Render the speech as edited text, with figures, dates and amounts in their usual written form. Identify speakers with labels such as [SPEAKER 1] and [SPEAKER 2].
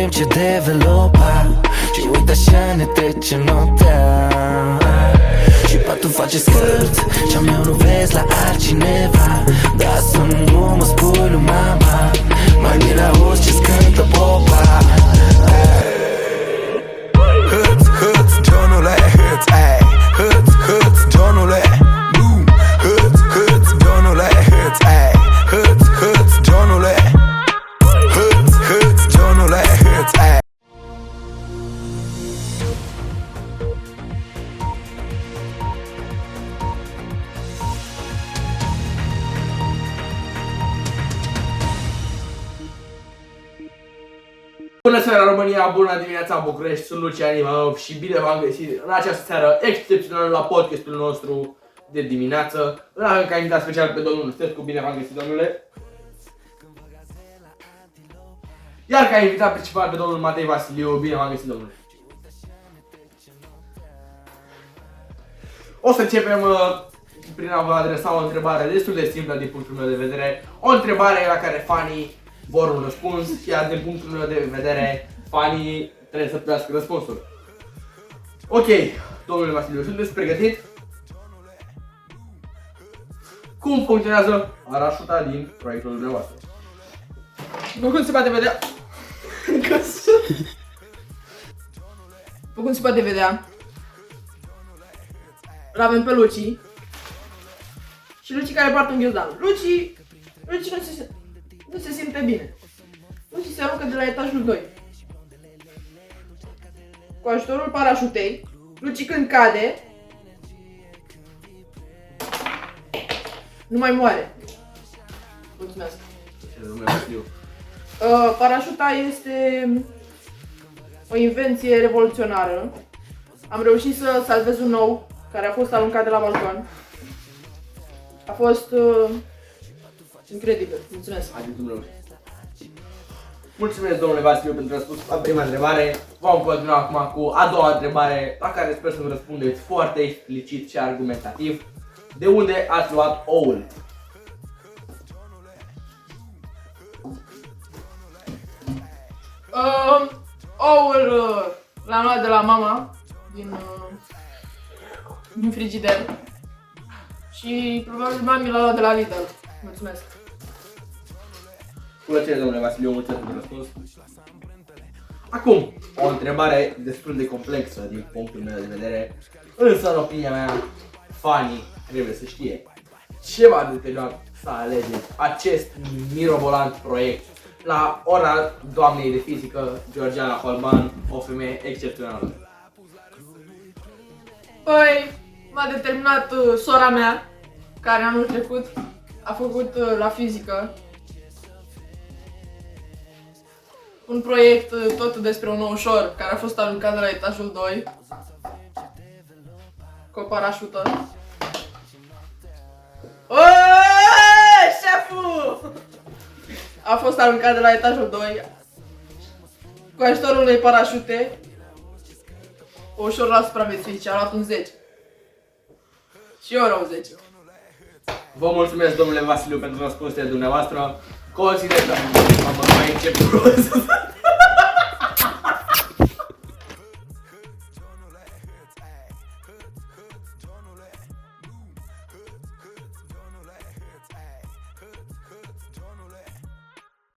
[SPEAKER 1] timp ce developa și uite așa ne trece noaptea. Și patul face scârt, ce-am eu nu vezi la altcineva. Dar să nu mă spui lui mama, mai bine auzi ce-ți cântă popa. Hâț, hâț, Johnule, hâț, ei. Hâț, hâț, Johnule, boom. Hâț, hâț, Johnule, hâț, ei. Hâț, hâț, Johnule. Hâț, hâț, Johnule, hâț, ei.
[SPEAKER 2] Bună seara România, bună dimineața București, sunt Lucian Ivanov și bine v-am găsit în această seară excepțională la podcastul nostru de dimineață. Îl avem ca invitat special pe domnul Stescu, bine v-am găsit domnule. Iar ca invitat principal pe domnul Matei Vasiliu, bine v-am găsit domnule. O să începem prin a vă adresa o întrebare destul de simplă din punctul meu de vedere. O întrebare la care fanii vor un răspuns, iar din punctul meu de vedere, fanii trebuie să primească răspunsul. Ok, domnule Vasiliu, sunteți pregătit? Cum funcționează parașuta din proiectul dumneavoastră?
[SPEAKER 3] După cum se poate vedea... După cum se poate vedea, l-avem pe Luci și Luci care poartă un ghiozdan. Luci nu se simte bine. Luci se aruncă de la etajul 2. Cu ajutorul parașutei, Luci când cade, nu mai moare. Mulțumesc.
[SPEAKER 2] Domnule Vasiliu.
[SPEAKER 3] Parașuta este o invenție revoluționară. Am reușit să salvez un ou care a fost aruncat de la balcon. A fost incredibil. Mulțumesc.
[SPEAKER 2] Haideți dumneavoastră. Mulțumesc domnule Vasiliu pentru răspuns la prima întrebare. Vom continua acum cu a doua întrebare la care sper să-mi răspundeți foarte explicit și argumentativ. De unde ați luat oul?
[SPEAKER 3] Oul l-am luat de la mama din frigider și probabil mami l-a luat de la Lidl. Mulțumesc.
[SPEAKER 2] Cu plăcere, domnule Vasiliu, mulțumesc pentru răspuns. Acum, o întrebare destul de complexă din punctul meu de vedere, însă în opinia mea, fanii trebuie să știe ce v-a determinat să alegeți acest mirobolant proiect la ora doamnei de fizică, Georgiana Holban, o femeie excepțională.
[SPEAKER 3] Păi, m-a determinat sora mea, care anul trecut a făcut la fizică un proiect tot despre un oușor care a fost aruncat de la etajul 2 cu o parașută. Aaaa, șeful! A fost aruncat de la etajul 2 cu ajutorul unei parașute. Oușorul a supraviețuit și a luat un 10. Și eu era un 10.
[SPEAKER 2] Vă mulțumesc, domnule Vasiliu, pentru răspunsurile dumneavoastră. Consider că am mai început